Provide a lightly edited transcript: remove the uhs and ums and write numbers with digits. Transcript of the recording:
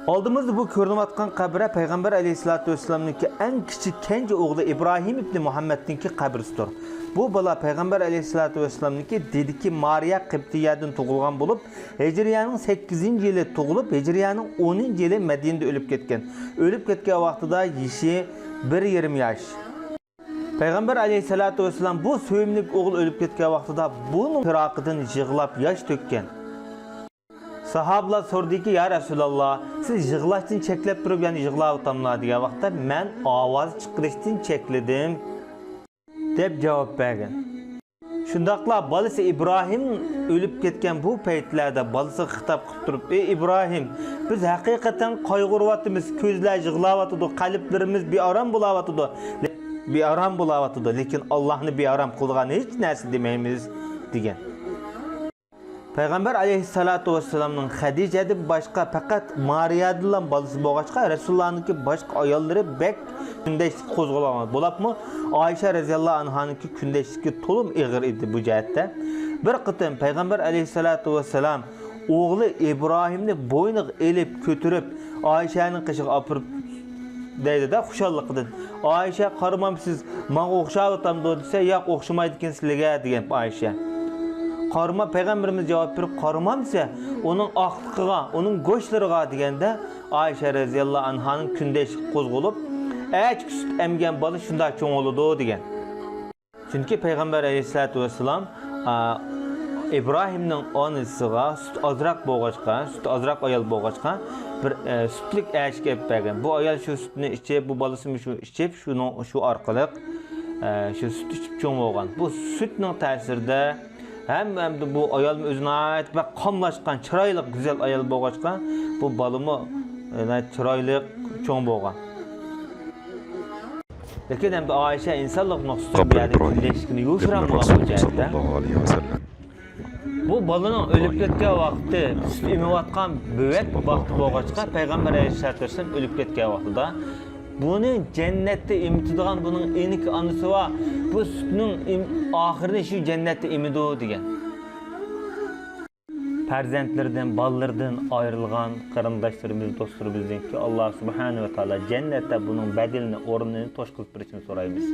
Aldığımızda bu ko'rinib atgan qabre Payg'ambar alayhisolatu vasallamniki eng kichik kenji o'g'li İbrahim ibn Muhammadniki qabrisidir. Bu bola Payg'ambar alayhisolatu vasallamniki dediki Mariya Qibtiyadan tug'ilgan bo'lib, Hijriyaning 8-yili tug'ilib, Hijriyaning 10-yili Madinada o'lib ketgan. O'lib ketgan vaqtida yashi 1,5 yosh. Payg'ambar alayhisolatu vasallam bu sevimlik o'g'il o'lib ketgan vaqtida buning firoqidan yig'lab yosh to'kkan. Sahabalar sordiki, ya Resulallah, siz yig'lashdan cheklab turib, ya'ni yig'layaptamlar degan vaqtda men ovoz chiqarishdan chekladim deb javob bergan. Shundaqla bolasi İbrahim o'lib ketgan bu paytlarda bolasi xitob qilib turib, "Ey İbrahim, biz haqiqatan qayg'uryapmiz, ko'zlar yig'layapti, qalblarimiz bearam bo'layapti, lekin Allohni bearam qilgan hech narsa demaymiz" degan. Payg'ambar alayhissalatu vassalamning Xadijadan boshqa faqat Mariyadan bolasi bo'lg'achqa Rasulullohniki boshqa ayollari bek kundashlik qo'zg'algan. Bo'libmi? Oysha radhiyallohu anhaniki kundashligi to'lim ig'ir edi bu jihatda. Bir qitim Payg'ambar alayhissalatu vassalam o'g'li İbrahimni bo'yniga elib ko'tarib Oyshaning qishiga opirib deydi-da xushalliqdan. Oysha qaramamsiz, menga o'xshayaptam desa, yo'q o'xshamaydi ekan sizlarga degan Oysha. Qarma Peygamberimiz cevap verip qarmamsa onun aqliqiga, onun go'shtlariga deganda Ayşe radhiyallohu anhanın kundashi qo'zg'alib, "Ech süt emgen bola shunda cho'ng bo'ladi" degan. Chunki Payg'ambar alayhisolatu vasallam İbrahimning onasiga sut ozroq bo'lg'achqa, sut ozroq ayol bo'lg'achqa bir sutlik ech kelib bergan. Bu ayol shu sutni ichib, bu bolasini shu ichib, shu orqali shu sut ichib cho'ng bo'lgan. Bu sutning ta'sirida hem de bu ayol özüne ait ve qamlashgan, chiroyli, güzel ayol bo'lg'achqa, bu balımı chiroyli, cho'ng bo'lgan. Lekin hem de Ayşe insanlık nuqsdan bir yerde birleşikini yo'shiran bo'lgan jihatda. Bu balının o'lib ketgan vaqti, sut emayotgan bo'vat vaqti bo'lg'achqa, Payg'ambar alayhisolatu vasallam o'lib ketgan vaqtida bunun cennette imitadigan bunun enik anısı var. Bu sütünün ahirinde şu cennette imidu degan. Farzandlardan, ballardan ayrılgan qarindoshlarimiz, do'stlarimizdan ki Allah subhanahu va taolo cennette bunun bedelini, o'rnini to'sh qilib berishini so'raymiz.